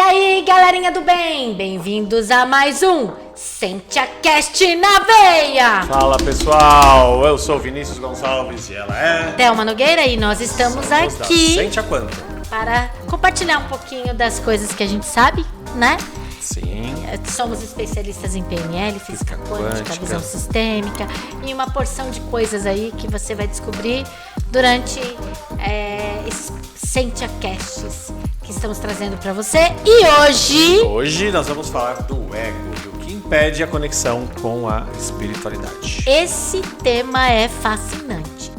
aí, galerinha do bem, bem-vindos a mais um Sente a Cast na Veia. Fala pessoal, eu sou Vinícius Gonçalves e ela é Thelma Nogueira e nós estamos aqui Sente a Quanto para compartilhar um pouquinho das coisas que a gente sabe, né? Sim. Somos especialistas em PNL, física quântica, visão sistêmica e uma porção de coisas aí que você vai descobrir durante esses Sente a Casts que estamos trazendo para você. E hoje nós vamos falar do ego e o que impede a conexão com a espiritualidade. Esse tema é fascinante.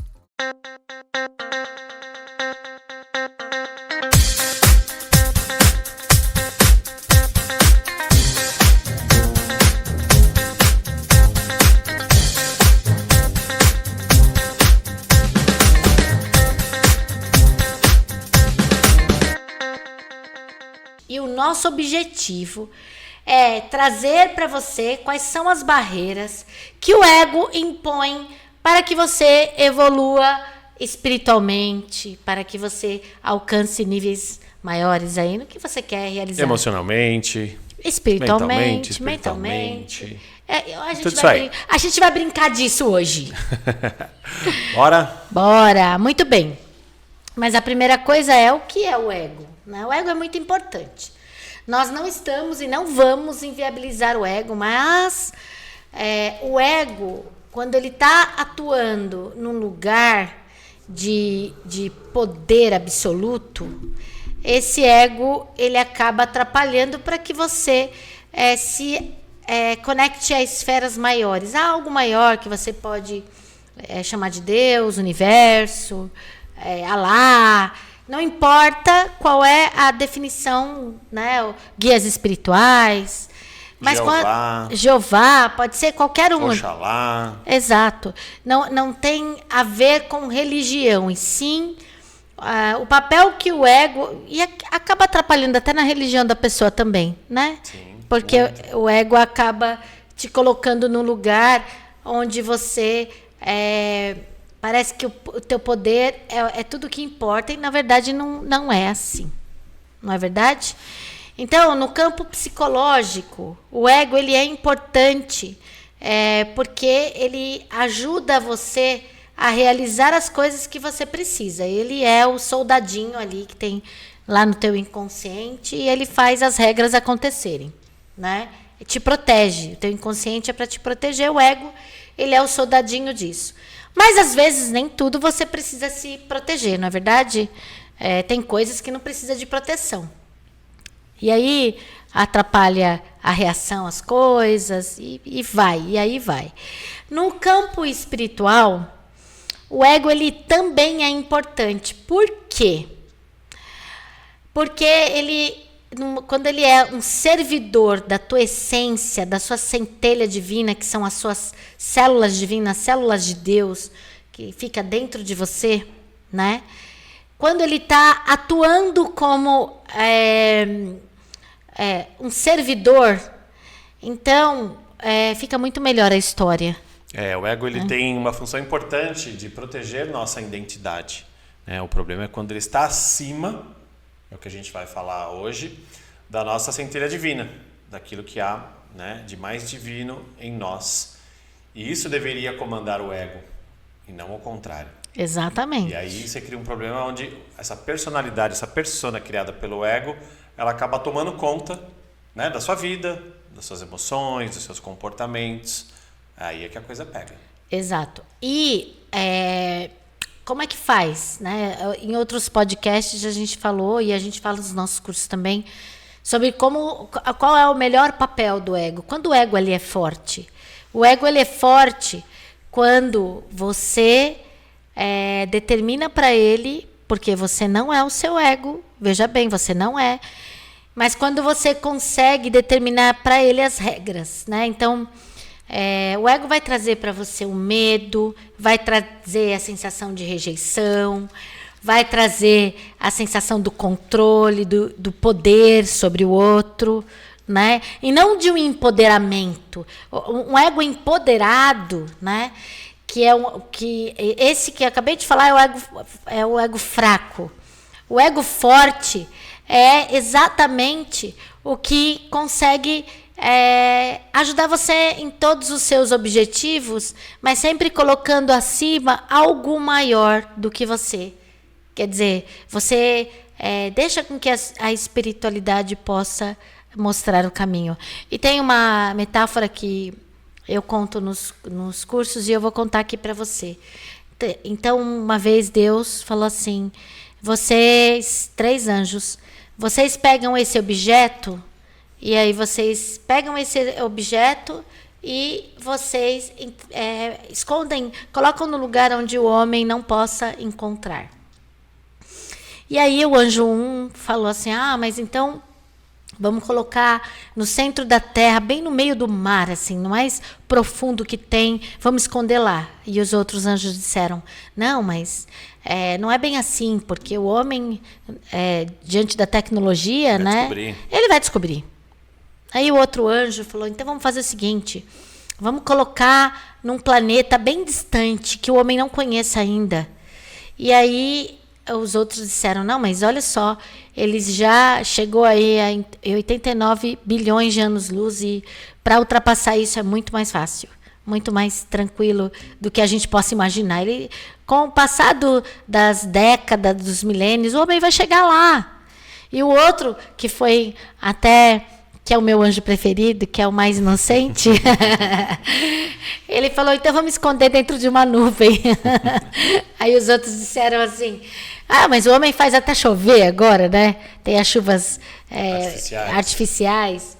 E o nosso objetivo é trazer para você quais são as barreiras que o ego impõe para que você evolua espiritualmente, para que você alcance níveis maiores aí no que você quer realizar. Emocionalmente, espiritualmente, mentalmente. A gente vai brincar disso hoje. Bora? Bora, muito bem. Mas a primeira coisa é o que é o ego, né? O ego é muito importante. Nós não estamos e não vamos inviabilizar o ego, mas o ego, quando ele está atuando num lugar de poder absoluto, esse ego ele acaba atrapalhando para que você se conecte a esferas maiores. Há algo maior que você pode chamar de Deus, universo, Alá, não importa qual é a definição, né? Guias espirituais, mas Jeová, pode ser qualquer um. Oxalá. Exato. Não tem a ver com religião, e sim o papel que o ego e acaba atrapalhando até na religião da pessoa também, né? Sim, porque o ego acaba te colocando num lugar onde você parece que o teu poder é tudo que importa e, na verdade, não é assim. Não é verdade? Então, no campo psicológico, o ego ele é importante porque ele ajuda você a realizar as coisas que você precisa. Ele é o soldadinho ali que tem lá no teu inconsciente e ele faz as regras acontecerem, né? E te protege. O teu inconsciente é para te proteger. O ego, ele é o soldadinho disso. Mas, às vezes, nem tudo você precisa se proteger, não é verdade? Tem coisas que não precisa de proteção. E aí, atrapalha a reação às coisas e aí vai. No campo espiritual, o ego ele também é importante. Por quê? Porque quando ele é um servidor da tua essência, da sua centelha divina, que são as suas células divinas, células de Deus, que fica dentro de você, né? Quando ele está atuando como um servidor, então fica muito melhor a história. O ego ele tem uma função importante de proteger nossa identidade. O problema é quando ele está acima, é o que a gente vai falar hoje, da nossa centelha divina, daquilo que há, né, de mais divino em nós. E isso deveria comandar o ego, e não o contrário. Exatamente. E aí você cria um problema onde essa personalidade, essa persona criada pelo ego, ela acaba tomando conta, né, da sua vida, das suas emoções, dos seus comportamentos. Aí é que a coisa pega. Exato. E como é que faz, né? Em outros podcasts a gente falou, e a gente fala nos nossos cursos também, sobre qual é o melhor papel do ego. Quando o ego ele é forte. O ego ele é forte quando você determina para ele, porque você não é o seu ego, veja bem, você não é, mas quando você consegue determinar para ele as regras, né? Então, o ego vai trazer para você o medo, vai trazer a sensação de rejeição, vai trazer a sensação do controle, do poder sobre o outro, né? E não de um empoderamento. Um ego empoderado, né? Esse que eu acabei de falar é o ego fraco. O ego forte é exatamente o que consegue ajudar você em todos os seus objetivos, mas sempre colocando acima algo maior do que você. Quer dizer, você deixa com que a espiritualidade possa mostrar o caminho. E tem uma metáfora que eu conto nos cursos e eu vou contar aqui para você. Então, uma vez Deus falou assim: vocês, 3 anjos, vocês pegam esse objeto, e aí vocês pegam esse objeto e vocês escondem, colocam no lugar onde o homem não possa encontrar. E aí o anjo 1 falou assim: mas então vamos colocar no centro da terra, bem no meio do mar, assim, no mais profundo que tem, vamos esconder lá. E os outros anjos disseram: não, mas não é bem assim, porque o homem, diante da tecnologia, ele vai descobrir. Aí o outro anjo falou: então vamos fazer o seguinte, vamos colocar num planeta bem distante, que o homem não conheça ainda. E aí os outros disseram: não, mas olha só, eles já chegou aí a 89 bilhões de anos-luz e para ultrapassar isso é muito mais fácil, muito mais tranquilo do que a gente possa imaginar. Com o passar das décadas, dos milênios, o homem vai chegar lá. E o outro, que foi até, que é o meu anjo preferido, que é o mais inocente, ele falou: então vamos esconder dentro de uma nuvem. Aí os outros disseram assim: mas o homem faz até chover agora, né? Tem as chuvas artificiais.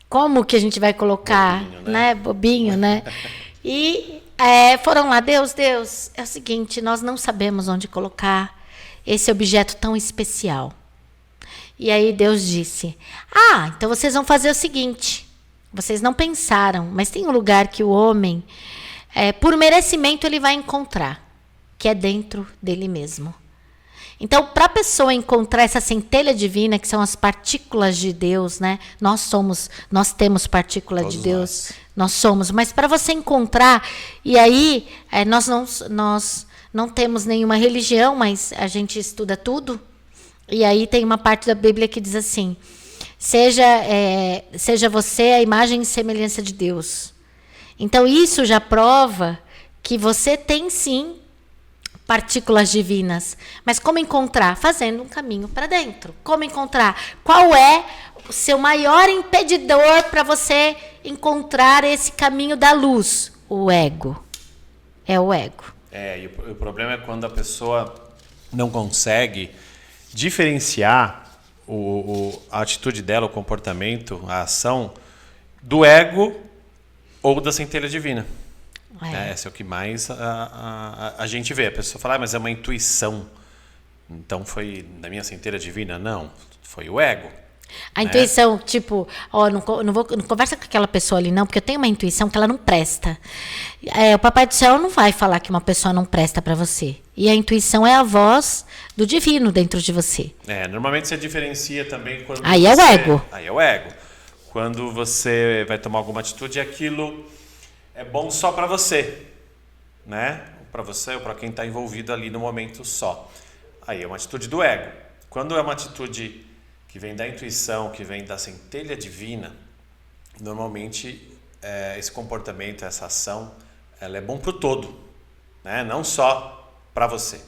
Como que a gente vai colocar? Bobinho, né? E foram lá: Deus, é o seguinte, nós não sabemos onde colocar esse objeto tão especial. E aí Deus disse: então vocês vão fazer o seguinte, vocês não pensaram, mas tem um lugar que o homem, por merecimento, ele vai encontrar, que é dentro dele mesmo. Então, para a pessoa encontrar essa centelha divina, que são as partículas de Deus, né? Nós temos partícula de Deus, nós somos. Mas para você encontrar, e aí nós não temos nenhuma religião, mas a gente estuda tudo. E aí tem uma parte da Bíblia que diz assim: seja você a imagem e semelhança de Deus. Então isso já prova que você tem sim partículas divinas. Mas como encontrar? Fazendo um caminho para dentro. Como encontrar? Qual é o seu maior impedidor para você encontrar esse caminho da luz? O ego. É o ego. E o problema é quando a pessoa não consegue diferenciar a atitude dela, o comportamento, a ação do ego ou da centelha divina. Esse é o que mais a gente vê. A pessoa fala: mas é uma intuição. Então foi da minha centelha divina? Não, foi o ego. A intuição, tipo, não conversa com aquela pessoa ali não, porque eu tenho uma intuição que ela não presta. O Papai do Céu não vai falar que uma pessoa não presta para você. E a intuição é a voz do divino dentro de você. Normalmente você diferencia também quando Aí é o ego. Aí é o ego. Quando você vai tomar alguma atitude, aquilo é bom só para você, né? Para você ou para quem está envolvido ali no momento só. Aí é uma atitude do ego. Quando é uma atitude que vem da intuição, que vem da centelha divina, normalmente esse comportamento, essa ação, ela é bom para o todo, né? Não só para você.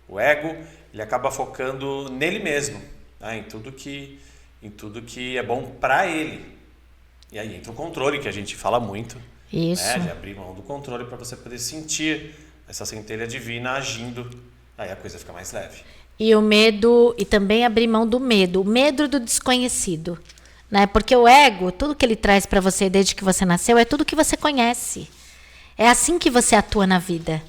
O ego, ele acaba focando nele mesmo, né? em tudo que é bom para ele. E aí entra o controle, que a gente fala muito. Isso. De abrir mão do controle para você poder sentir essa centelha divina agindo. Aí a coisa fica mais leve. E o medo, e também abrir mão do medo. O medo do desconhecido. Né? Porque o ego, tudo que ele traz para você desde que você nasceu, é tudo que você conhece. É assim que você atua na vida.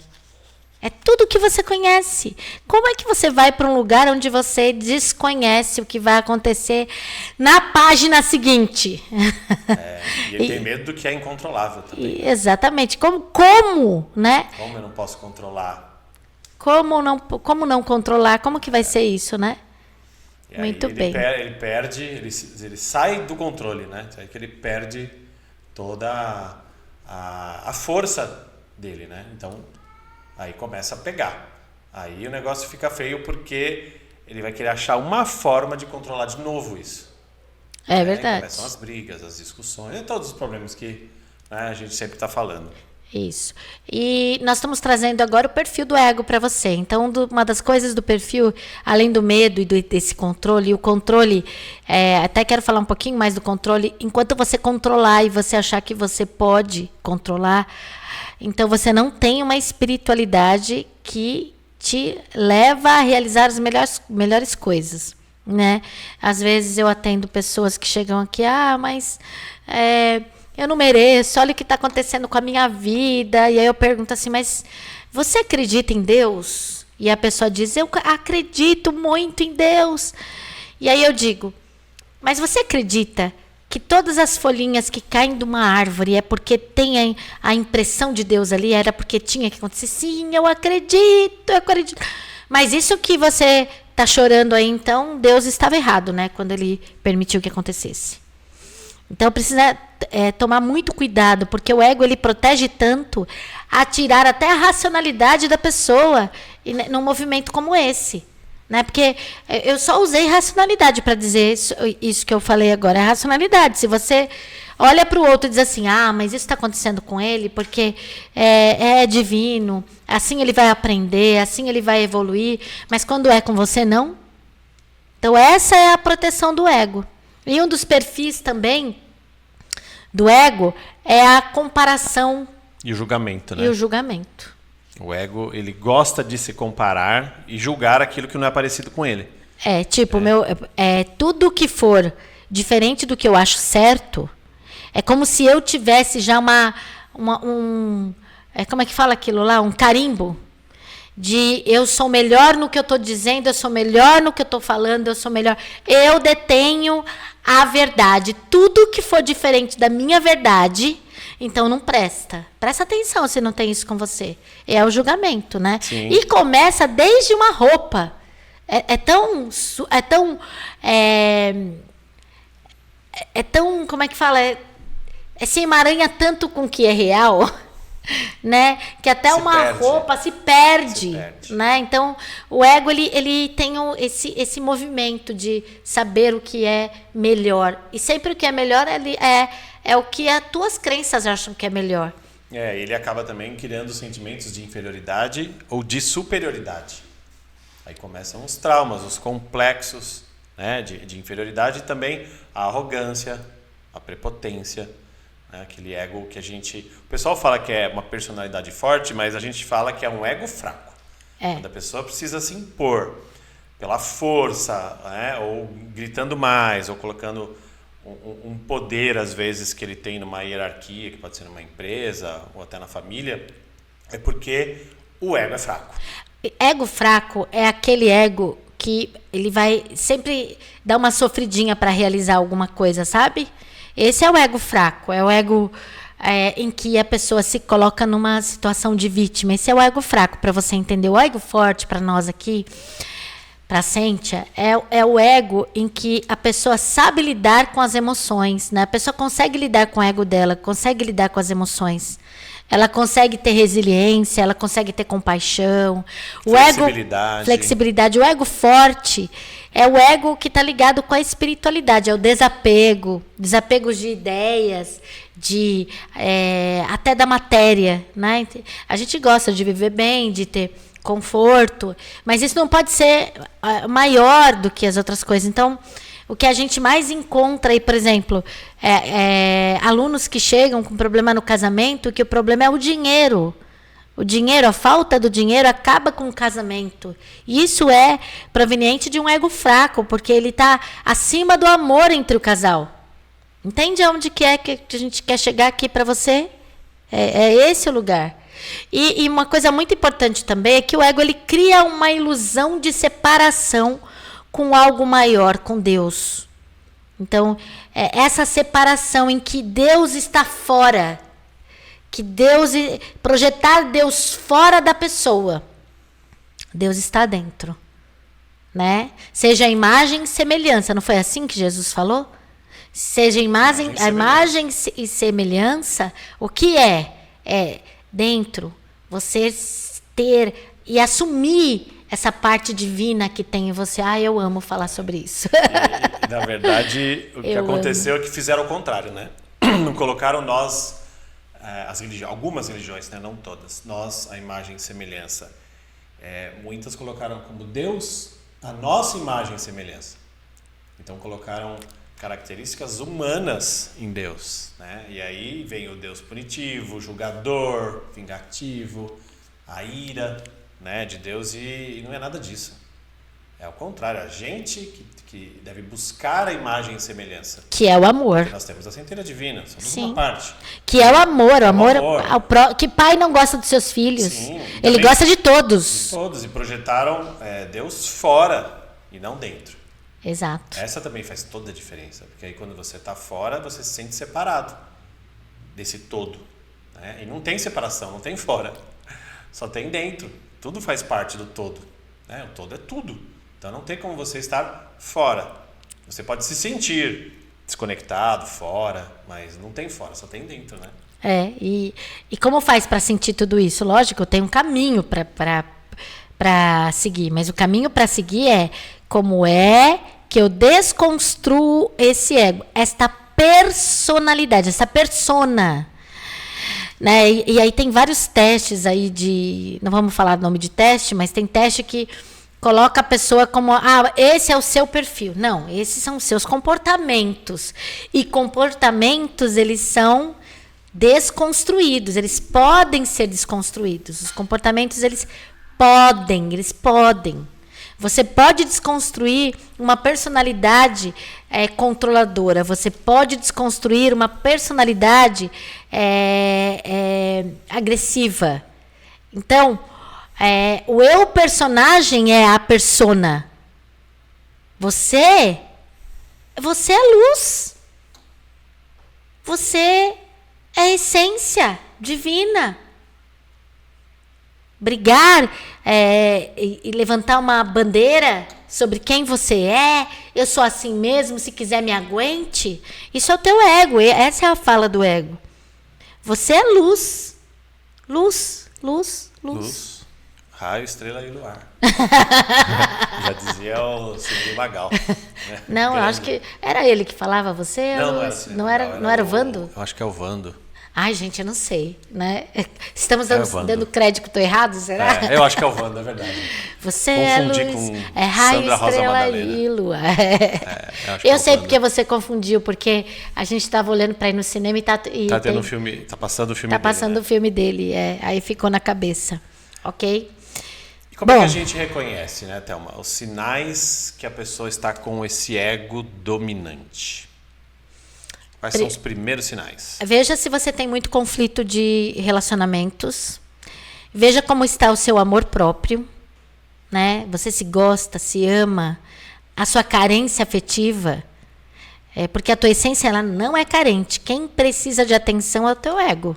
É tudo que você conhece. Como é que você vai para um lugar onde você desconhece o que vai acontecer na página seguinte? E ele tem medo do que é incontrolável também. Exatamente. Como, né? Como eu não posso controlar? Como não controlar? Como que vai ser isso, né? Muito bem. Ele perde, ele sai do controle, né? Aí que ele perde toda a força dele, né? Então, aí começa a pegar. Aí o negócio fica feio porque ele vai querer achar uma forma de controlar de novo isso. É verdade. Começam as brigas, as discussões, e todos os problemas que, né, a gente sempre está falando. Isso. E nós estamos trazendo agora o perfil do ego para você. Então, uma das coisas do perfil, além do medo e desse controle, o controle, até quero falar um pouquinho mais do controle, enquanto você controlar e você achar que você pode controlar, então você não tem uma espiritualidade que te leva a realizar as melhores coisas, né? Às vezes eu atendo pessoas que chegam aqui, mas eu não mereço, olha o que está acontecendo com a minha vida. E aí eu pergunto assim, mas você acredita em Deus? E a pessoa diz, eu acredito muito em Deus. E aí eu digo, mas você acredita que todas as folhinhas que caem de uma árvore é porque tem a impressão de Deus ali, era porque tinha que acontecer? Sim, eu acredito. Mas isso que você está chorando aí, então, Deus estava errado, né? Quando ele permitiu que acontecesse. Então precisa tomar muito cuidado, porque o ego ele protege tanto a tirar até a racionalidade da pessoa num movimento como esse, né? Porque eu só usei racionalidade para dizer isso que eu falei agora, é racionalidade. Se você olha para o outro e diz assim, mas isso está acontecendo com ele porque é divino, assim ele vai aprender, assim ele vai evoluir, mas quando é com você, não. Então essa é a proteção do ego. E um dos perfis também do ego é a comparação. E o julgamento, né? E o julgamento. O ego, ele gosta de se comparar e julgar aquilo que não é parecido com ele. Tudo que for diferente do que eu acho certo, é como se eu tivesse já como é que fala aquilo lá? Um carimbo. De eu sou melhor no que eu estou dizendo, eu sou melhor no que eu estou falando, eu sou melhor. Eu detenho a verdade. Tudo que for diferente da minha verdade, então não presta. Presta atenção se não tem isso com você. É o julgamento, né? Sim. E começa desde uma roupa. É tão, como é que fala? Se emaranha tanto com o que é real, né? Que até uma roupa se perde, né? Então o ego ele tem esse movimento de saber o que é melhor, e sempre o que é melhor é o que as tuas crenças acham que é melhor. Ele acaba também criando sentimentos de inferioridade ou de superioridade. Aí começam os traumas, os complexos, né, de inferioridade, e também a arrogância, a prepotência. Aquele ego que o pessoal fala que é uma personalidade forte, mas a gente fala que é um ego fraco. Quando a pessoa precisa se impor pela força, né, ou gritando mais, ou colocando um poder, às vezes, que ele tem numa hierarquia, que pode ser numa empresa ou até na família, é porque o ego é fraco. Ego fraco é aquele ego que ele vai sempre dar uma sofridinha para realizar alguma coisa, sabe? Esse é o ego fraco, é o ego em que a pessoa se coloca numa situação de vítima. Esse é o ego fraco, para você entender. O ego forte, para nós aqui, para a Cíntia, é o ego em que a pessoa sabe lidar com as emoções, né? A pessoa consegue lidar com o ego dela, consegue lidar É. com as emoções. Ela consegue ter resiliência, ela consegue ter compaixão. Flexibilidade. O ego forte é o ego que está ligado com a espiritualidade, é o desapego de ideias, até da matéria, né? A gente gosta de viver bem, de ter conforto, mas isso não pode ser maior do que as outras coisas. Então, o que a gente mais encontra aí, por exemplo, alunos que chegam com problema no casamento, que o problema é o dinheiro. O dinheiro, a falta do dinheiro acaba com o casamento. E isso é proveniente de um ego fraco, porque ele está acima do amor entre o casal. Entende aonde que é que a gente quer chegar aqui para você? É esse o lugar. E uma coisa muito importante também é que o ego ele cria uma ilusão de separação com algo maior, com Deus. Então, essa separação em que Deus está fora, projetar Deus fora da pessoa, Deus está dentro, né? Seja a imagem e semelhança, não foi assim que Jesus falou? Seja a imagem e semelhança, o que é? É dentro, você ter e assumir essa parte divina que tem em você. Eu amo falar sobre isso. Na verdade, o que aconteceu é que fizeram o contrário, né? Não colocaram nós, algumas religiões, né? Não todas, nós, a imagem e semelhança. Muitas colocaram como Deus a nossa imagem e semelhança. Então colocaram características humanas em Deus, né? E aí vem o Deus punitivo, julgador, vingativo, a ira, né, de Deus, e não é nada disso. É ao contrário, a gente que deve buscar a imagem e semelhança. Que é o amor. Porque nós temos a centelha divina, somos uma parte. Que é o amor, que pai não gosta dos seus filhos. Sim, ele gosta de todos. De todos, e projetaram Deus fora e não dentro. Exato. Essa também faz toda a diferença, porque aí quando você está fora, você se sente separado desse todo, né? E não tem separação, não tem fora, só tem dentro. Tudo faz parte do todo, né? O todo é tudo, então não tem como você estar fora. Você pode se sentir desconectado, fora, mas não tem fora, só tem dentro, né? E como faz para sentir tudo isso? Lógico, tem um caminho para seguir, mas o caminho para seguir é como é que eu desconstruo esse ego, esta personalidade, essa persona, né? E aí tem vários testes aí não vamos falar o nome de teste, mas tem teste que coloca a pessoa como, esse é o seu perfil. Não, esses são os seus comportamentos. E comportamentos, eles são desconstruídos, eles podem ser desconstruídos. Os comportamentos, eles podem. Você pode desconstruir uma personalidade controladora. Você pode desconstruir uma personalidade agressiva. Então, o eu personagem é a persona. Você é luz. Você é essência divina. Brigar e levantar uma bandeira sobre quem você é, eu sou assim mesmo, se quiser me aguente, isso é o teu ego, essa é a fala do ego. Você é luz. Luz. Raio, estrela e luar. Já dizia o Silvio Magal. Né? Não, eu acho que era ele que falava, você? Não era o Vando? Eu acho que é o Vando. Ai, gente, eu não sei, né? Estamos dando crédito errado, será? Eu acho que é o Vando, é verdade. Você Confundi é luz, com raio, Sandra Rosa estrela Madalena. e lua. Eu sei porque você confundiu, porque a gente estava olhando para ir no cinema e tá tendo um filme, tá passando o filme dele. Tá passando o filme dele, aí ficou na cabeça, ok? E como é que a gente reconhece, né, Thelma, os sinais que a pessoa está com esse ego dominante? Quais são os primeiros sinais? Veja se você tem muito conflito de relacionamentos. Veja como está o seu amor próprio, né? Você se gosta, se ama. A sua carência afetiva. Porque a tua essência ela não é carente. Quem precisa de atenção é o teu ego.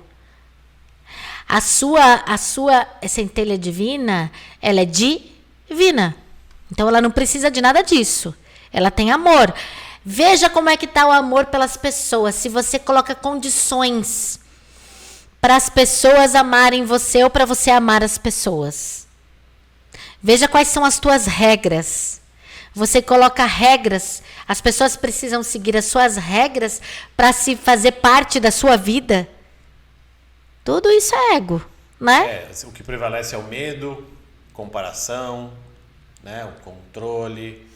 A sua centelha divina, ela é divina. Então ela não precisa de nada disso. Ela tem amor. Veja como é que está o amor pelas pessoas. Se você coloca condições para as pessoas amarem você ou para você amar as pessoas. Veja quais são as tuas regras. Você coloca regras. As pessoas precisam seguir as suas regras para se fazer parte da sua vida. Tudo isso é ego, né? O que prevalece é o medo, comparação, né, o controle.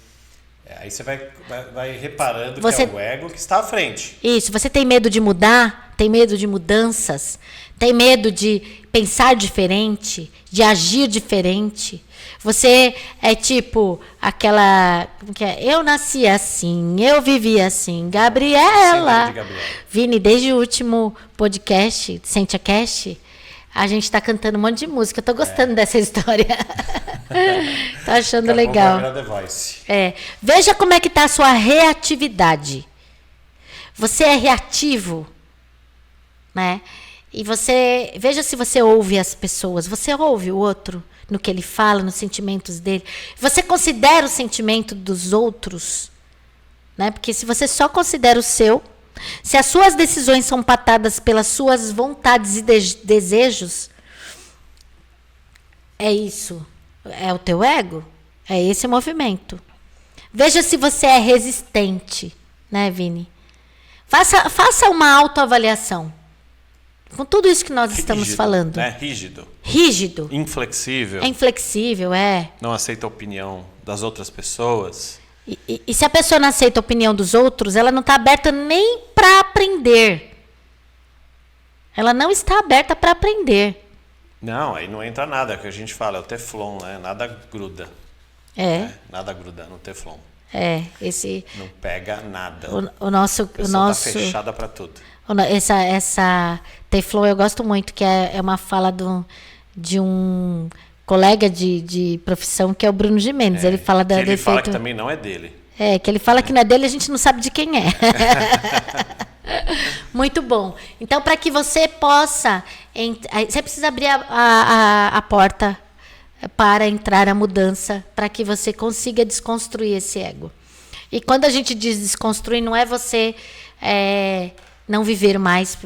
Aí você vai reparando que é o ego que está à frente. Isso, você tem medo de mudar, tem medo de mudanças, tem medo de pensar diferente, de agir diferente. Você é tipo aquela... Eu nasci assim, eu vivi assim. Gabriela. Vini, desde o último podcast, Sente a Cast, a gente está cantando um monte de música. Eu tô gostando dessa história. Tô achando legal. The Voice. Veja como é que tá a sua reatividade. Você é reativo, né? E veja se você ouve as pessoas. Você ouve o outro no que ele fala, nos sentimentos dele. Você considera o sentimento dos outros, né? Porque se você só considera o seu, se as suas decisões são pautadas pelas suas vontades e desejos, é isso. É o teu ego? É esse movimento. Veja se você é resistente, né, Vini? Faça uma autoavaliação. Com tudo isso que nós estamos falando. Né? Rígido. Rígido. Inflexível. É inflexível, é. Não aceita a opinião das outras pessoas. E se a pessoa não aceita a opinião dos outros, ela não está aberta nem para aprender. Ela não está aberta para aprender. Não, aí não entra nada. É o que a gente fala, é o Teflon, né? Nada gruda. Nada gruda no Teflon. Não pega nada. O nosso... A pessoa tá fechada para tudo. Essa Teflon eu gosto muito, que é uma fala de um colega de profissão, que é o Bruno Gimenez. Ele fala que ele fala que também não é dele. Que ele fala que não é dele, a gente não sabe de quem é. Muito bom. Então, para que você possa... Você precisa abrir a porta para entrar a mudança, para que você consiga desconstruir esse ego. E quando a gente diz desconstruir, não é você não viver mais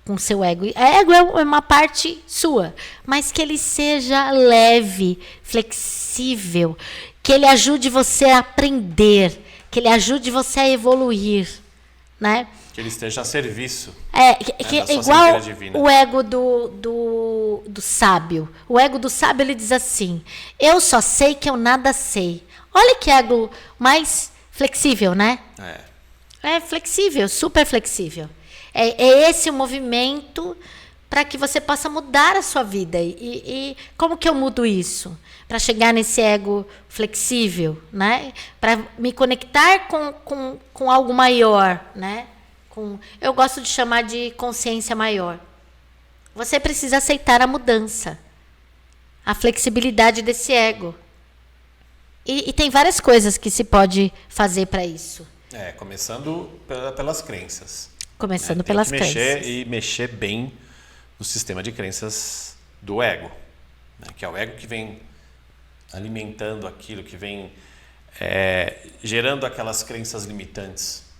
com seu ego. Ego é uma parte sua, mas que ele seja leve, flexível, que ele ajude você a aprender, que ele ajude você a evoluir, né? Que ele esteja a serviço. Igual o ego do sábio. O ego do sábio, ele diz assim: eu só sei que eu nada sei. Olha que ego mais flexível, né? É flexível, super flexível. É esse o movimento para que você possa mudar a sua vida. E como que eu mudo isso? Para chegar nesse ego flexível, né? Para me conectar com algo maior, né? Eu gosto de chamar de consciência maior. Você precisa aceitar a mudança, a flexibilidade desse ego. E tem várias coisas que se pode fazer para isso. Começando pelas crenças. Começando pelas crenças. Mexer bem no sistema de crenças do ego. Né? Que é o ego que vem alimentando aquilo, que vem gerando aquelas crenças limitantes.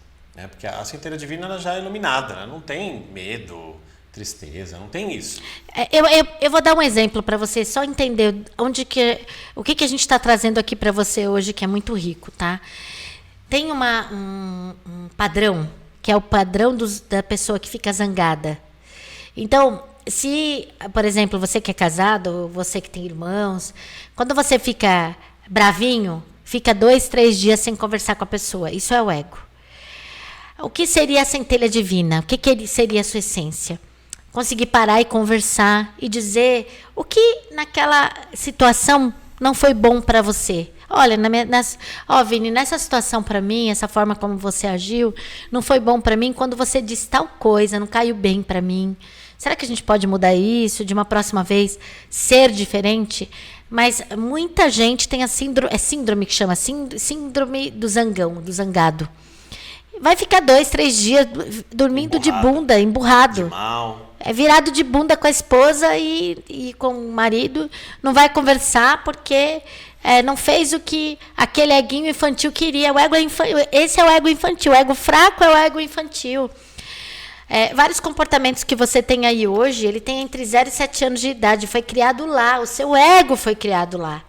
Porque a centelha divina ela já é iluminada, ela não tem medo, tristeza, não tem isso. Eu vou dar um exemplo para você só entender o que a gente está trazendo aqui para você hoje, que é muito rico, tá? Tem um padrão, que é o padrão da pessoa que fica zangada. Então, se, por exemplo, você que é casado, você que tem irmãos, quando você fica bravinho, fica 2, 3 dias sem conversar com a pessoa. Isso é o ego. O que seria a centelha divina? O que seria a sua essência? Conseguir parar e conversar e dizer o que naquela situação não foi bom para você. Olha, Vini, nessa situação para mim, essa forma como você agiu, não foi bom para mim quando você disse tal coisa, não caiu bem para mim. Será que a gente pode mudar isso, de uma próxima vez ser diferente? Mas muita gente tem a síndrome que chama síndrome do zangão, do zangado. Vai ficar 2, 3 dias dormindo de bunda, emburrado. De mal. Virado de bunda com a esposa e com o marido. Não vai conversar porque não fez o que aquele eguinho infantil queria. Esse é o ego infantil. O ego fraco é o ego infantil. Vários comportamentos que você tem aí hoje, ele tem entre 0 e 7 anos de idade. Foi criado lá. O seu ego foi criado lá.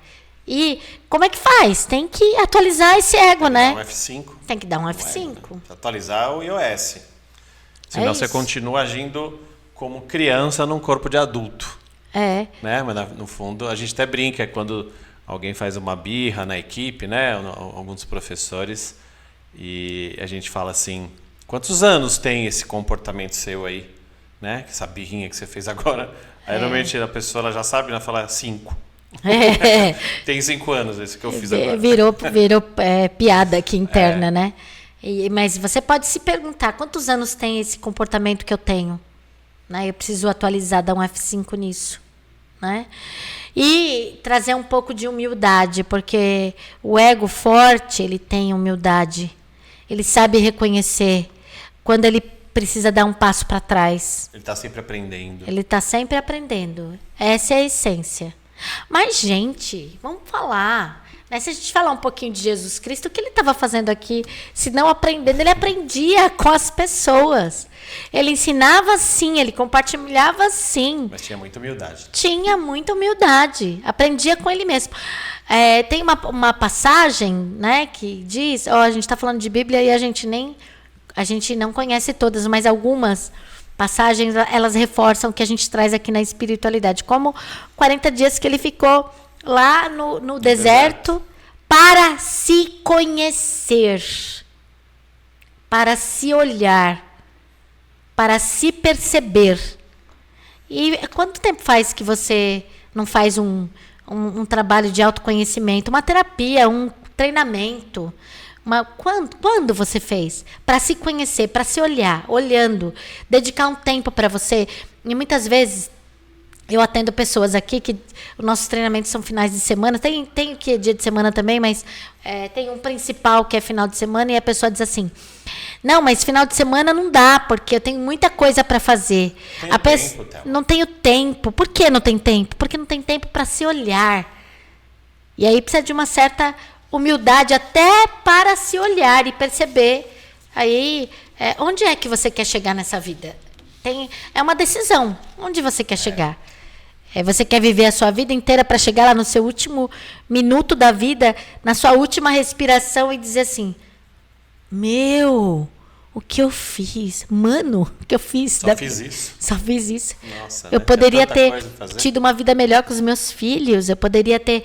E como é que faz? Tem que atualizar esse ego, né? Tem que dar um F5. Tem que dar um F5. Atualizar o iOS. Senão você continua agindo como criança num corpo de adulto. Né? Mas no fundo a gente até brinca quando alguém faz uma birra na equipe, né? Alguns professores, e a gente fala assim: quantos anos tem esse comportamento seu aí? Né? Essa birrinha que você fez agora. Aí normalmente a pessoa ela já sabe, ela fala 5. Tem 5 anos esse que eu fiz agora. Virou piada aqui interna, né? Mas você pode se perguntar: quantos anos tem esse comportamento que eu tenho? Né? Eu preciso atualizar, dar um F5 nisso. Né? E trazer um pouco de humildade, porque o ego forte, ele tem humildade. Ele sabe reconhecer quando ele precisa dar um passo para trás. Ele está sempre aprendendo. Ele está sempre aprendendo. Essa é a essência. Mas, gente, vamos falar. Se a gente falar um pouquinho de Jesus Cristo, o que ele estava fazendo aqui? Se não aprendendo, ele aprendia com as pessoas. Ele ensinava sim, ele compartilhava sim. Mas tinha muita humildade. Tinha muita humildade. Aprendia com ele mesmo. Tem uma passagem, né, que diz... a gente está falando de Bíblia e a gente não conhece todas, mas algumas passagens, elas reforçam o que a gente traz aqui na espiritualidade. Como 40 dias que ele ficou lá no deserto para se conhecer, para se olhar, para se perceber. E quanto tempo faz que você não faz um trabalho de autoconhecimento, uma terapia, um treinamento? Quando você fez? Para se conhecer, para se olhar, olhando, dedicar um tempo para você. E muitas vezes eu atendo pessoas aqui que os nossos treinamentos são finais de semana. Tem que é dia de semana também, mas tem um principal que é final de semana e a pessoa diz assim: não, mas final de semana não dá, porque eu tenho muita coisa para fazer. Não tenho tempo. Por que não tem tempo? Porque não tem tempo para se olhar. E aí precisa de uma certa humildade até para se olhar e perceber. Aí, onde é que você quer chegar nessa vida? É uma decisão. Onde você quer chegar? Você quer viver a sua vida inteira para chegar lá no seu último minuto da vida, na sua última respiração e dizer assim: o que eu fiz? Mano, o que eu fiz? Só fiz isso. Nossa, eu poderia ter tido uma vida melhor com os meus filhos, eu poderia ter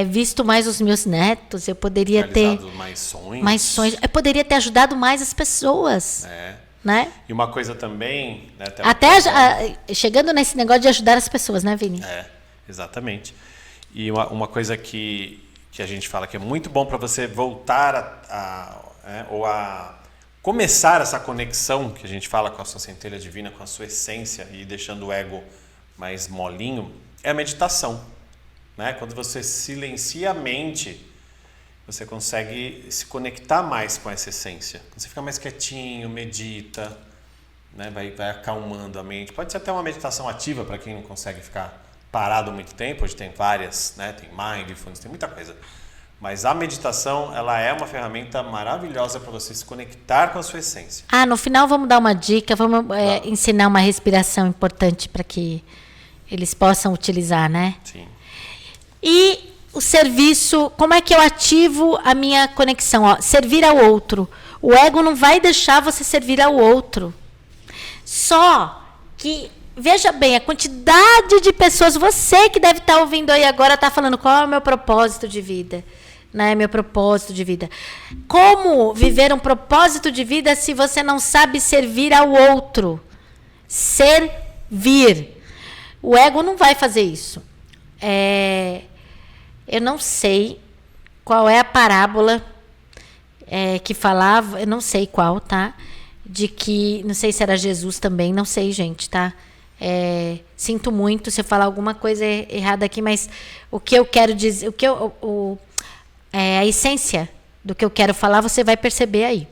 visto mais os meus netos, eu poderia ter mais sonhos. Eu poderia ter ajudado mais as pessoas. Né? E uma coisa também... Né, chegando nesse negócio de ajudar as pessoas, né, Vini? Exatamente. E uma coisa que a gente fala que é muito bom para você voltar a começar essa conexão que a gente fala com a sua centelha divina, com a sua essência e deixando o ego mais molinho, é a meditação. Né? Quando você silencia a mente, você consegue se conectar mais com essa essência. Você fica mais quietinho, medita, né? vai acalmando a mente. Pode ser até uma meditação ativa para quem não consegue ficar parado muito tempo. Hoje tem várias, né? Tem mindfulness, tem muita coisa. Mas a meditação, ela é uma ferramenta maravilhosa para você se conectar com a sua essência. No final vamos dar uma dica, vamos ensinar uma respiração importante para que eles possam utilizar, né? Sim. E o serviço, como é que eu ativo a minha conexão? Servir ao outro. O ego não vai deixar você servir ao outro. Só que, veja bem, a quantidade de pessoas, você que deve estar ouvindo aí agora, está falando qual é o meu propósito de vida. Né? Meu propósito de vida. Como viver um propósito de vida se você não sabe servir ao outro? Servir. O ego não vai fazer isso. Eu não sei qual é a parábola que falava, eu não sei qual, tá? De que, não sei se era Jesus também, não sei, gente, tá? Sinto muito se eu falar alguma coisa errada aqui, mas o que eu quero dizer, a essência do que eu quero falar, você vai perceber aí.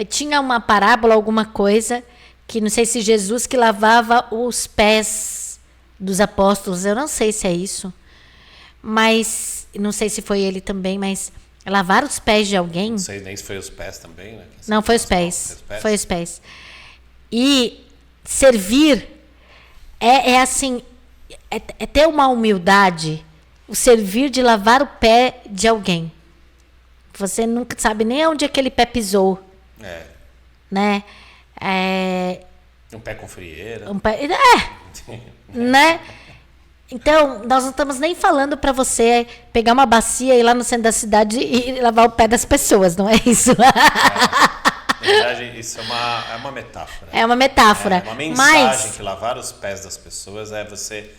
Tinha uma parábola, alguma coisa, que não sei se Jesus que lavava os pés dos apóstolos, eu não sei se é isso. Mas, não sei se foi ele também, mas lavar os pés de alguém... Não sei nem se foi os pés também, né? Não, foi os pés. Foi os pés. E servir assim, ter uma humildade, o servir de lavar o pé de alguém. Você nunca sabe nem onde aquele pé pisou. Né? Um pé com frieira. Né? Então, nós não estamos nem falando para você pegar uma bacia e ir lá no centro da cidade e lavar o pé das pessoas, não é isso? Na verdade, isso é uma metáfora. É uma metáfora. É uma mensagem que lavar os pés das pessoas é você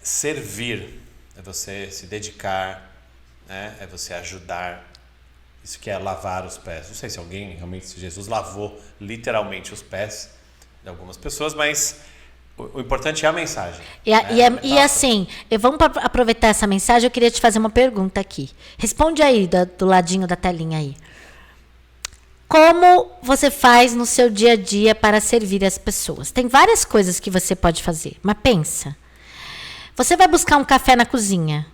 servir, é você se dedicar, né? É você ajudar. Isso que é lavar os pés. Não sei se se Jesus lavou literalmente os pés de algumas pessoas, mas... O importante é a mensagem. E assim, vamos aproveitar essa mensagem, eu queria te fazer uma pergunta aqui. Responde aí, do ladinho da telinha aí. Como você faz no seu dia a dia para servir as pessoas? Tem várias coisas que você pode fazer, mas pensa. Você vai buscar um café na cozinha.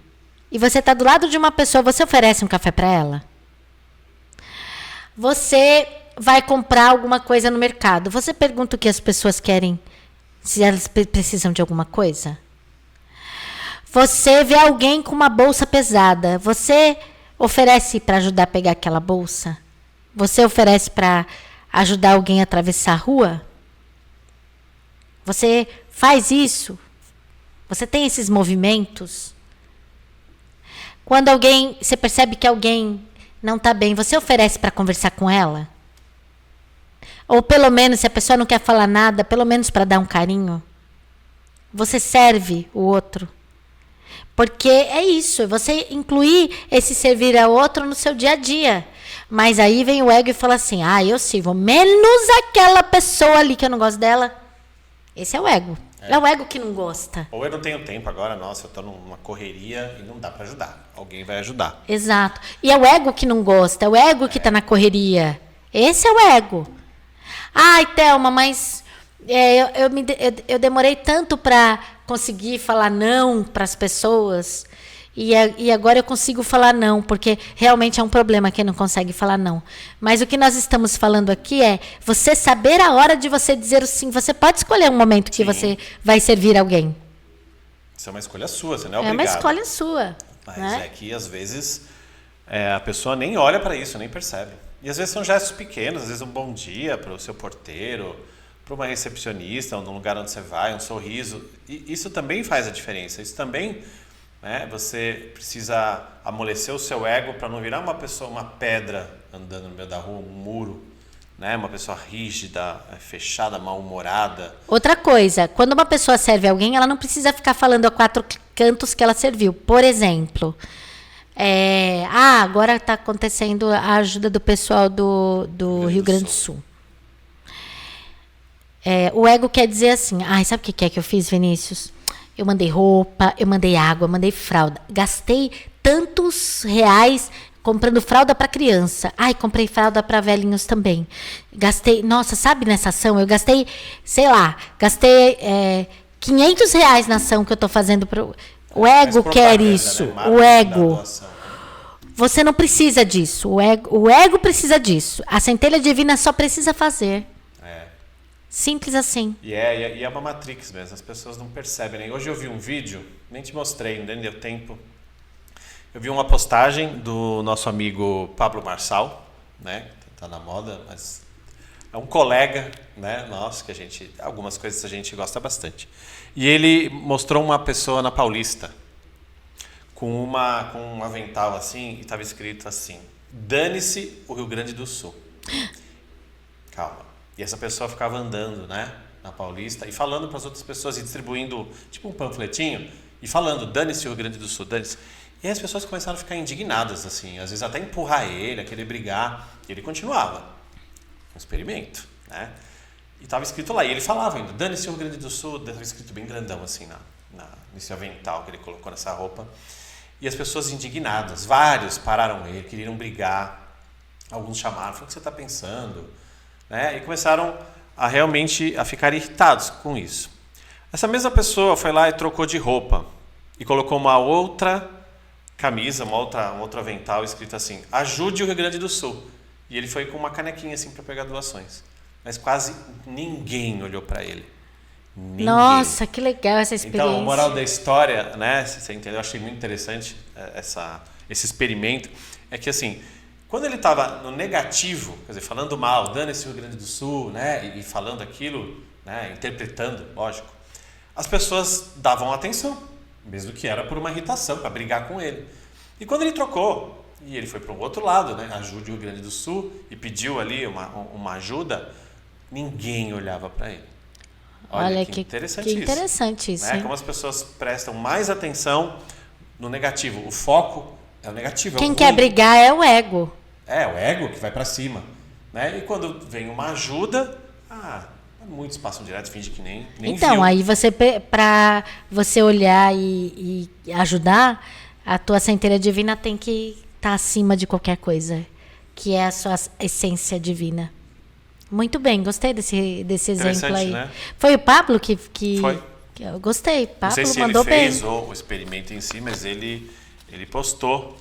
e você está do lado de uma pessoa, você oferece um café para ela? Você vai comprar alguma coisa no mercado, você pergunta o que as pessoas querem, se elas precisam de alguma coisa? Você vê alguém com uma bolsa pesada, você oferece para ajudar a pegar aquela bolsa? Você oferece para ajudar alguém a atravessar a rua? Você faz isso? Você tem esses movimentos? Quando você percebe que alguém não está bem, você oferece para conversar com ela? Ou pelo menos, se a pessoa não quer falar nada, pelo menos para dar um carinho? Você serve o outro? Porque é isso, você incluir esse servir ao outro no seu dia a dia. Mas aí vem o ego e fala assim, eu sirvo menos aquela pessoa ali que eu não gosto dela. Esse é o ego. É o ego que não gosta. Ou eu não tenho tempo agora, nossa, eu tô numa correria e não dá para ajudar. Alguém vai ajudar. Exato. E é o ego que não gosta, é o ego que tá na correria. Esse é o ego. Ai, Thelma, mas eu demorei tanto para conseguir falar não para as pessoas. E agora eu consigo falar não, porque realmente é um problema quem não consegue falar não. Mas o que nós estamos falando aqui é você saber a hora de você dizer o sim. Você pode escolher um momento que você vai servir alguém. Isso é uma escolha sua, você não é obrigado. É uma escolha sua. Mas né? é que às vezes a pessoa nem olha para isso, nem percebe. E às vezes são gestos pequenos, às vezes um bom dia para o seu porteiro, para uma recepcionista, num lugar onde você vai, um sorriso. E isso também faz a diferença. Isso também... você precisa amolecer o seu ego para não virar uma pessoa, uma pedra andando no meio da rua, um muro, uma pessoa rígida, fechada, mal-humorada. Outra coisa, quando uma pessoa serve alguém, ela não precisa ficar falando a 4 cantos que ela serviu. Por exemplo, agora está acontecendo a ajuda do pessoal do Rio Grande do Sul. O ego quer dizer assim, sabe o que é que eu fiz, Vinícius? Eu mandei roupa, eu mandei água, eu mandei fralda. Gastei tantos reais comprando fralda para criança. Comprei fralda para velhinhos também. Gastei, nossa, sabe nessa ação? Eu gastei, gastei 500 reais na ação que eu estou fazendo. O ego quer isso. O ego. Você não precisa disso. O ego precisa disso. A centelha divina só precisa fazer. Simples assim. E é uma matrix mesmo, as pessoas não percebem. Hoje eu vi um vídeo, nem te mostrei, nem deu tempo. Eu vi uma postagem do nosso amigo Pablo Marçal, que tá na moda, mas é um colega, nosso, que algumas coisas a gente gosta bastante. E ele mostrou uma pessoa na Paulista, com um avental assim, e estava escrito assim, dane-se o Rio Grande do Sul. Calma. E essa pessoa ficava andando, na Paulista e falando para as outras pessoas e distribuindo tipo um panfletinho e falando, dane-se o Rio Grande do Sul, dane-se. E aí as pessoas começaram a ficar indignadas, assim, às vezes até empurrar ele, a querer brigar. E ele continuava. Um experimento, E estava escrito lá, e ele falava ainda, dane-se o Rio Grande do Sul, estava escrito bem grandão, assim, nesse avental que ele colocou nessa roupa. E as pessoas indignadas, vários pararam ele, queriam brigar. Alguns chamaram, falaram, o que você está pensando? E começaram a realmente a ficar irritados com isso. Essa mesma pessoa foi lá e trocou de roupa e colocou uma outra camisa, um outro avental escrito assim, ajude o Rio Grande do Sul. E ele foi com uma canequinha assim para pegar doações. Mas quase ninguém olhou para ele. Ninguém. Nossa, que legal essa experiência. Então, a moral da história, você entendeu? Eu achei muito interessante esse experimento. É que assim, quando ele estava no negativo, quer dizer, falando mal, dane-se o Rio Grande do Sul, e falando aquilo, interpretando, lógico, as pessoas davam atenção, mesmo que era por uma irritação, para brigar com ele. E quando ele trocou, e ele foi para um outro lado, ajude o Rio Grande do Sul, e pediu ali uma ajuda, ninguém olhava para ele. Olha que interessante isso. Interessante isso. Como as pessoas prestam mais atenção no negativo. O foco é o negativo. Quem quer brigar é o ego. O ego que vai para cima. E quando vem uma ajuda, muitos passam direto, finge que nem então, viu. Aí para você olhar e ajudar, a tua centelha divina tem que estar acima de qualquer coisa, que é a sua essência divina. Muito bem, gostei desse exemplo aí. Né? Foi o Pablo que foi. Eu gostei. Pablo não sei se mandou ele fez bem. o experimento em si, mas ele ele postou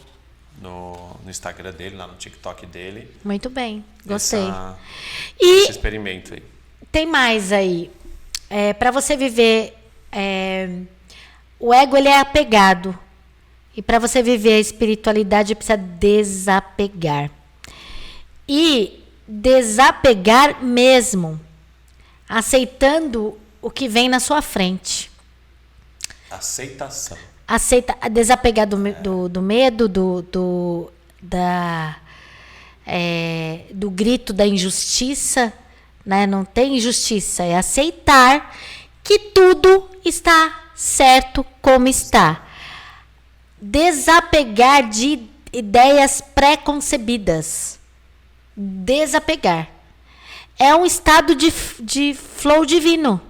no Instagram dele, lá no TikTok dele. Muito bem, gostei. Esse experimento aí. Tem mais aí. Para você viver, o ego ele é apegado. E para você viver a espiritualidade, precisa desapegar. E desapegar mesmo, aceitando o que vem na sua frente. Aceitação. Desapegar do medo, do grito da injustiça, né? Não tem injustiça, é aceitar que tudo está certo como está. Desapegar de ideias pré-concebidas. Desapegar. É um estado de flow divino.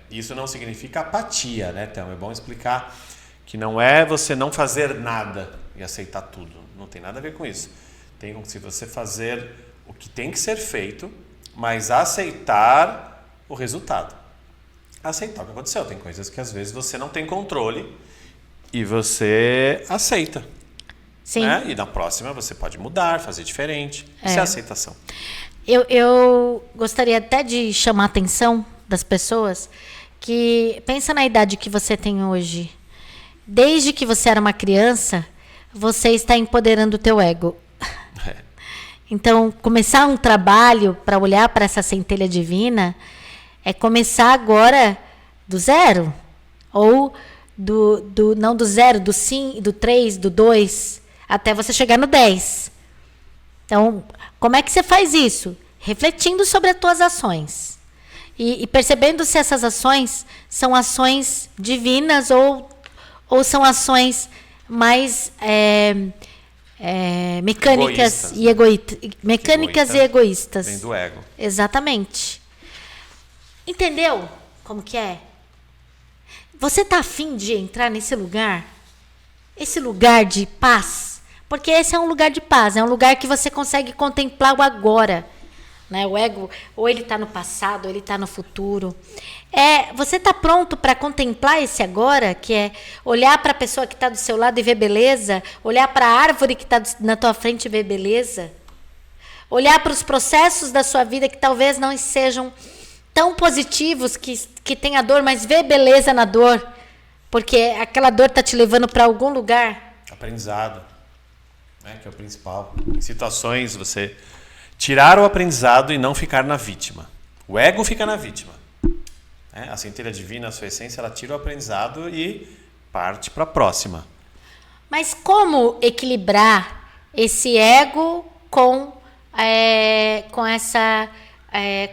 Isso não significa apatia, né, Thelma? É bom explicar que não é você não fazer nada e aceitar tudo. Não tem nada a ver com isso. Tem como se você fazer o que tem que ser feito, mas aceitar o resultado. Aceitar o que aconteceu. Tem coisas que às vezes você não tem controle e você aceita. Sim. Né? E na próxima você pode mudar, fazer diferente. Isso é aceitação. Eu gostaria até de chamar a atenção das pessoas que pensa na idade que você tem hoje. Desde que você era uma criança, você está empoderando o teu ego. Então, começar um trabalho para olhar para essa centelha divina é começar agora do zero. Ou não do zero, do 5, do 3, do 2, até você chegar no 10. Então, como é que você faz isso? Refletindo sobre as tuas ações. E percebendo se essas ações são ações divinas ou são ações mais mecânicas e egoístas. Vem do ego. Exatamente. Entendeu como que é? Você está afim de entrar nesse lugar? Esse lugar de paz? Porque esse é um lugar de paz, é um lugar que você consegue contemplar o agora. Né? O ego, ou ele está no passado, ou ele está no futuro. Você está pronto para contemplar esse agora, que é olhar para a pessoa que está do seu lado e ver beleza, olhar para a árvore que está na tua frente e ver beleza, olhar para os processos da sua vida que talvez não sejam tão positivos, que tem a dor, mas ver beleza na dor, porque aquela dor está te levando para algum lugar. Aprendizado, né, que é o principal. Em situações, você tirar o aprendizado e não ficar na vítima. O ego fica na vítima. A centelha divina, a sua essência, ela tira o aprendizado e parte para a próxima. Mas como equilibrar esse ego com a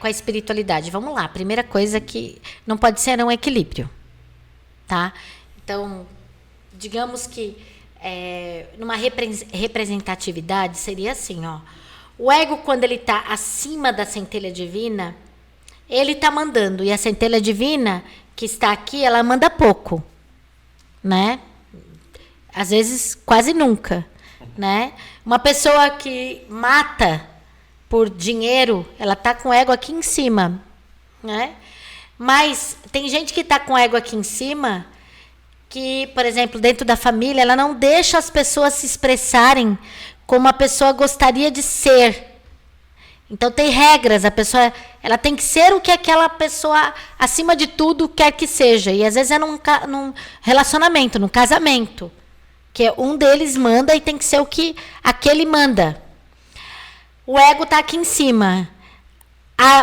espiritualidade? Vamos lá. Primeira coisa que não pode ser um equilíbrio. Tá? Então, digamos que numa representatividade seria assim, ó. O ego, quando ele está acima da centelha divina, ele está mandando. E a centelha divina, que está aqui, ela manda pouco. Né? Às vezes, quase nunca. Né? Uma pessoa que mata por dinheiro, ela está com o ego aqui em cima. Né? Mas tem gente que está com o ego aqui em cima, que, por exemplo, dentro da família, ela não deixa as pessoas se expressarem como a pessoa gostaria de ser. Então tem regras, a pessoa ela tem que ser o que aquela pessoa, acima de tudo, quer que seja. E às vezes é num relacionamento, num casamento, que um deles manda e tem que ser o que aquele manda. O ego está aqui em cima.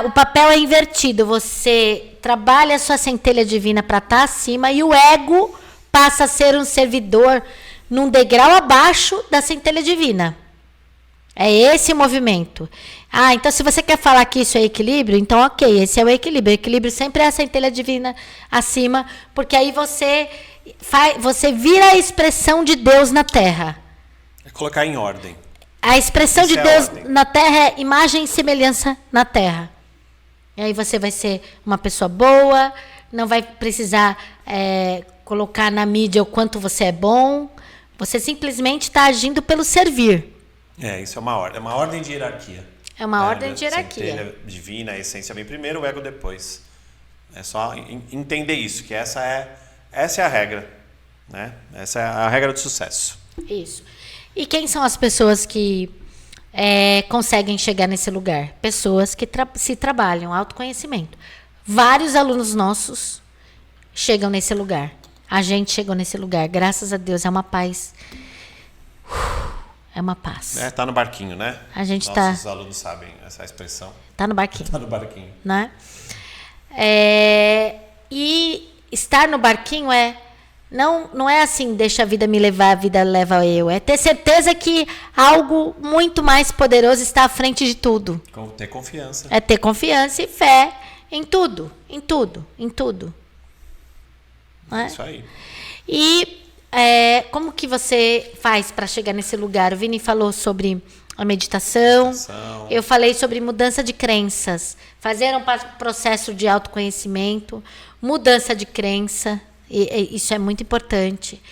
O papel é invertido. Você trabalha a sua centelha divina para estar acima e o ego passa a ser um servidor num degrau abaixo da centelha divina. É esse o movimento. Então se você quer falar que isso é equilíbrio, então ok, esse é o equilíbrio. O equilíbrio sempre é a centelha divina acima, porque aí você vira a expressão de Deus na Terra. É colocar em ordem. A expressão de Deus na Terra é imagem e semelhança na Terra. E aí você vai ser uma pessoa boa, não vai precisar colocar na mídia o quanto você é bom. Você simplesmente está agindo pelo servir. Isso é uma ordem. É uma ordem de hierarquia. É uma ordem de hierarquia. Centelha divina, a essência vem primeiro, o ego depois. É só entender isso, que essa é a regra. Né? Essa é a regra do sucesso. Isso. E quem são as pessoas que conseguem chegar nesse lugar? Pessoas que se trabalham, autoconhecimento. Vários alunos nossos chegam nesse lugar. A gente chegou nesse lugar. Graças a Deus, é uma paz. É uma paz. Tá no barquinho, né? A gente Nossos alunos sabem essa expressão. Tá no barquinho. Tá no barquinho. Né? E estar no barquinho não é assim, deixa a vida me levar, a vida leva eu. É ter certeza que algo muito mais poderoso está à frente de tudo. Ter confiança. É ter confiança e fé em tudo, em tudo, em tudo. Né? Isso aí. E como que você faz para chegar nesse lugar? O Vini falou sobre a meditação. Eu falei sobre mudança de crenças. Fazer um processo de autoconhecimento, mudança de crença. Isso é muito importante.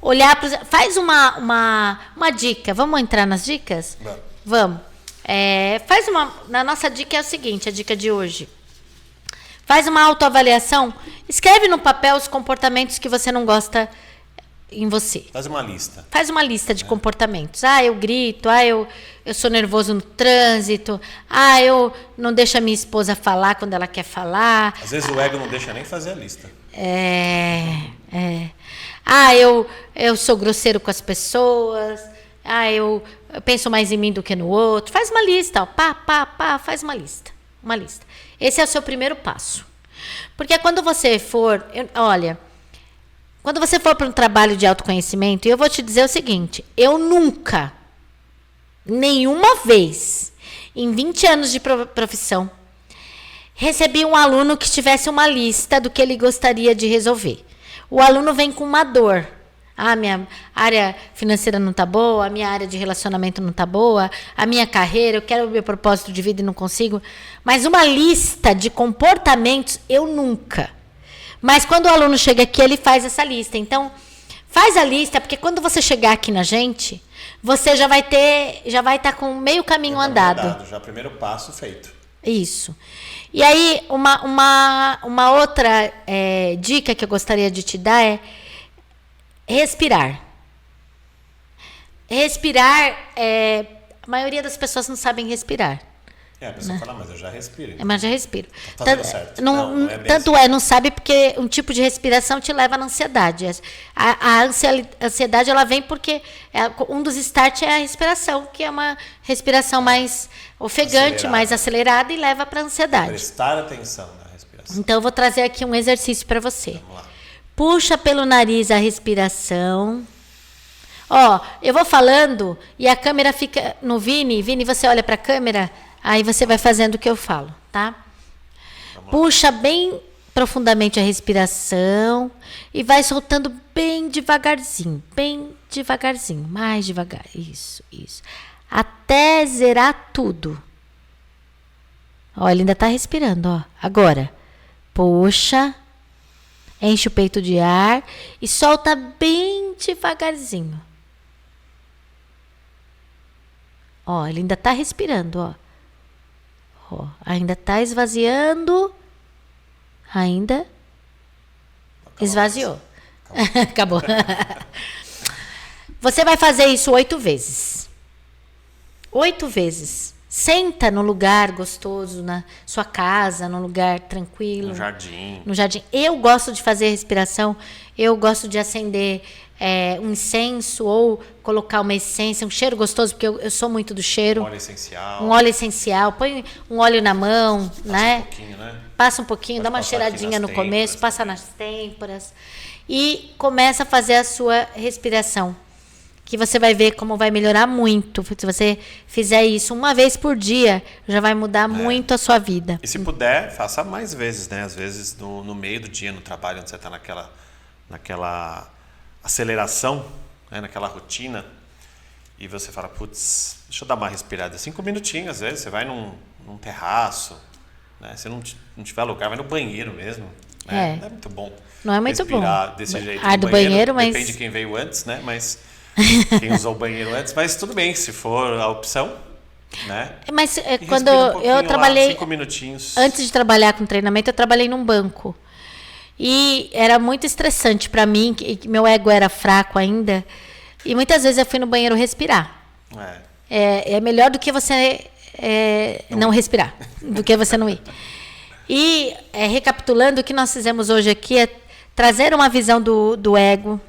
Olhar para... Faz uma dica. Vamos entrar nas dicas? Vamos. Na nossa dica é o seguinte, a dica de hoje. Faz uma autoavaliação. Escreve no papel os comportamentos que você não gosta em você. Faz uma lista. Faz uma lista de comportamentos. Eu grito. Eu sou nervoso no trânsito. Eu não deixo a minha esposa falar quando ela quer falar. Às vezes o ego não deixa nem fazer a lista. Eu sou grosseiro com as pessoas. Eu penso mais em mim do que no outro. Faz uma lista. Faz uma lista. Uma lista. Esse é o seu primeiro passo. Porque quando você for... Quando você for para um trabalho de autoconhecimento, eu vou te dizer o seguinte. Eu nunca, nenhuma vez, em 20 anos de profissão, recebi um aluno que tivesse uma lista do que ele gostaria de resolver. O aluno vem com uma dor. Minha área financeira não está boa, a minha área de relacionamento não está boa, a minha carreira, eu quero o meu propósito de vida e não consigo. Mas uma lista de comportamentos, eu nunca. Mas quando o aluno chega aqui, ele faz essa lista. Então, faz a lista, porque quando você chegar aqui na gente, você já vai estar com meio caminho andado. Já primeiro passo feito. Isso. E aí, uma outra dica que eu gostaria de te dar é respirar. Respirar, a maioria das pessoas não sabem respirar. A pessoa fala, mas eu já respiro. Então. Mas já respiro. Tá fazendo certo. Não é bem tanto assim. não sabe porque um tipo de respiração te leva na ansiedade. A ansiedade, ela vem porque um dos starts é a respiração, que é uma respiração mais ofegante, mais acelerada e leva para a ansiedade. Prestar atenção na respiração. Então, eu vou trazer aqui um exercício para você. Vamos lá. Puxa pelo nariz a respiração. Eu vou falando e a câmera fica no Vini. Vini, você olha para a câmera, aí você vai fazendo o que eu falo, tá? Puxa bem profundamente a respiração e vai soltando bem devagarzinho, mais devagar. Isso. Até zerar tudo. Ele ainda está respirando, Agora, puxa, enche o peito de ar e solta bem devagarzinho. Ele ainda está respirando, ainda está esvaziando. Ainda esvaziou. Acabou. Você vai fazer isso 8 vezes. 8 vezes. Senta no lugar gostoso, na sua casa, num lugar tranquilo. No jardim. Eu gosto de fazer respiração. Eu gosto de acender um incenso ou colocar uma essência, um cheiro gostoso, porque eu sou muito do cheiro. Um óleo essencial. Põe um óleo na mão, né? Um pouquinho, né? Passa um pouquinho, dá uma cheiradinha no começo, passa nas têmporas. E começa a fazer a sua respiração. Que você vai ver como vai melhorar muito. Se você fizer isso uma vez por dia, já vai mudar muito a sua vida. E se puder, faça mais vezes, né? Às vezes no meio do dia, no trabalho, onde você está naquela aceleração, né? Naquela rotina, e você fala, putz, deixa eu dar uma respirada. 5 minutinhos, às vezes, você vai num terraço, né? Se não tiver lugar, vai no banheiro mesmo. Né? Não é muito bom. Não é muito respirar bom. Desse jeito Ar do banheiro, mas... Depende de quem veio antes, né? Mas... Quem usou o banheiro antes, mas tudo bem, se for a opção, né? Mas quando eu trabalhei, 5 minutinhos. Antes de trabalhar com treinamento, eu trabalhei num banco. E era muito estressante para mim, que meu ego era fraco ainda. E muitas vezes eu fui no banheiro respirar. É melhor do que você não respirar, do que você não ir. E, recapitulando, o que nós fizemos hoje aqui é trazer uma visão do ego,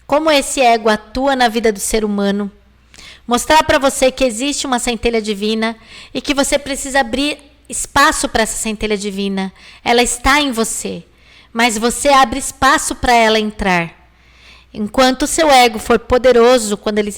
como esse ego atua na vida do ser humano, mostrar para você que existe uma centelha divina e que você precisa abrir espaço para essa centelha divina. Ela está em você, mas você abre espaço para ela entrar. Enquanto o seu ego for poderoso, quando ele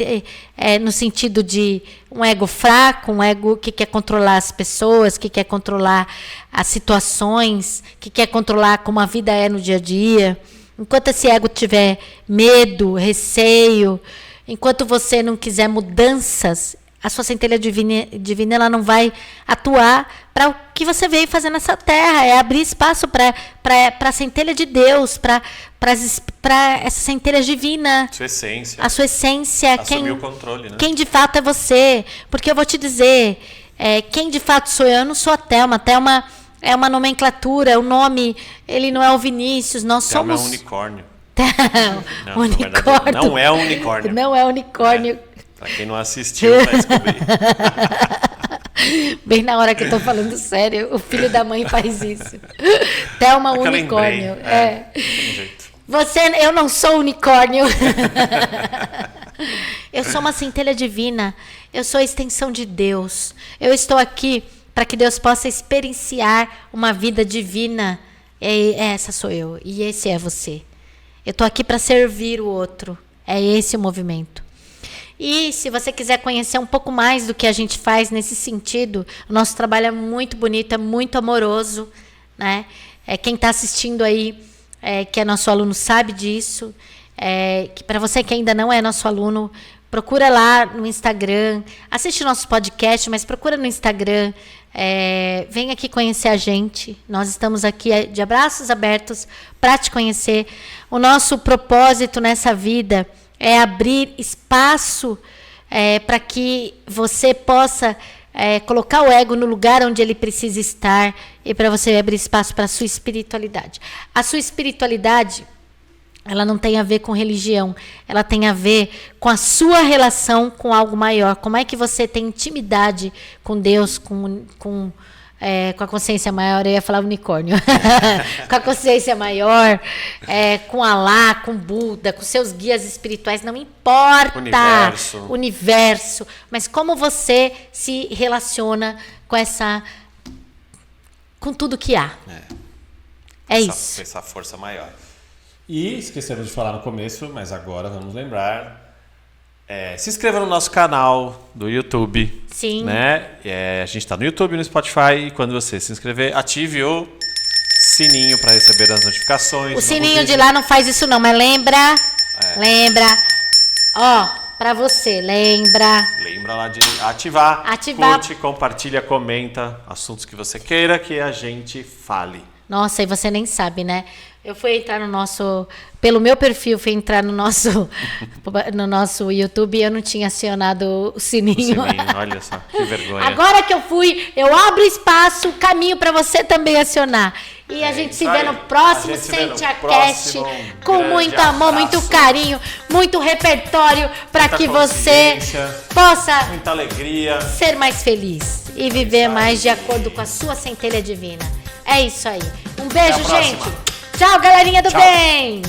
no sentido de um ego fraco, um ego que quer controlar as pessoas, que quer controlar as situações, que quer controlar como a vida é no dia a dia, enquanto esse ego tiver medo, receio, enquanto você não quiser mudanças, a sua centelha divina ela não vai atuar para o que você veio fazer nessa terra. É abrir espaço para a centelha de Deus, para essa centelha divina. Sua essência. A sua essência. Assumir o controle, né? Quem de fato é você. Porque eu vou te dizer, quem de fato sou eu não sou a Thelma. A Thelma é uma nomenclatura, o nome, ele não é o Vinícius. Nós Thelma somos... é um unicórnio. Não, unicórnio. Não é unicórnio. Não é unicórnio. Pra quem não assistiu, vai descobrir. Bem na hora que eu tô falando sério, o filho da mãe faz isso. Thelma unicórnio. Eu não sou unicórnio. Eu sou uma centelha divina. Eu sou a extensão de Deus. Eu estou aqui para que Deus possa experienciar uma vida divina. Essa sou eu. E esse é você. Eu estou aqui para servir o outro. É esse o movimento. E se você quiser conhecer um pouco mais do que a gente faz nesse sentido, o nosso trabalho é muito bonito, é muito amoroso, né? Quem está assistindo aí, que é nosso aluno, sabe disso. Que para você que ainda não é nosso aluno, procura lá no Instagram, assiste nosso podcast, mas procura no Instagram, vem aqui conhecer a gente. Nós estamos aqui de abraços abertos para te conhecer. O nosso propósito nessa vida é abrir espaço para que você possa colocar o ego no lugar onde ele precisa estar e para você abrir espaço para a sua espiritualidade. A sua espiritualidade, ela não tem a ver com religião, ela tem a ver com a sua relação com algo maior. Como é que você tem intimidade com Deus, com a consciência maior, eu ia falar unicórnio, com a consciência maior, com Alá, com Buda, com seus guias espirituais, não importa universo, mas como você se relaciona com tudo que há. Isso. Essa força maior. E esquecemos de falar no começo, mas agora vamos lembrar. Se inscreva no nosso canal do YouTube. Sim. Né? A gente está no YouTube e no Spotify. E quando você se inscrever, ative o sininho para receber as notificações. O sininho de lá não faz isso não, mas lembra. Para você, lembra. Lembra lá de ativar. Curte, compartilha, comenta assuntos que você queira que a gente fale. Nossa, e você nem sabe, né? Eu fui entrar pelo meu perfil, fui entrar no nosso YouTube e eu não tinha acionado o sininho. Olha só, que vergonha. Agora que eu fui, eu abro espaço, caminho para você também acionar. E a gente se vê no próximo SentiaCast, com muito amor, muito carinho, muito repertório para que você possa muita alegria, ser mais feliz e viver mais de acordo com a sua centelha divina. É isso aí. Um beijo, gente. Tchau, galerinha do bem!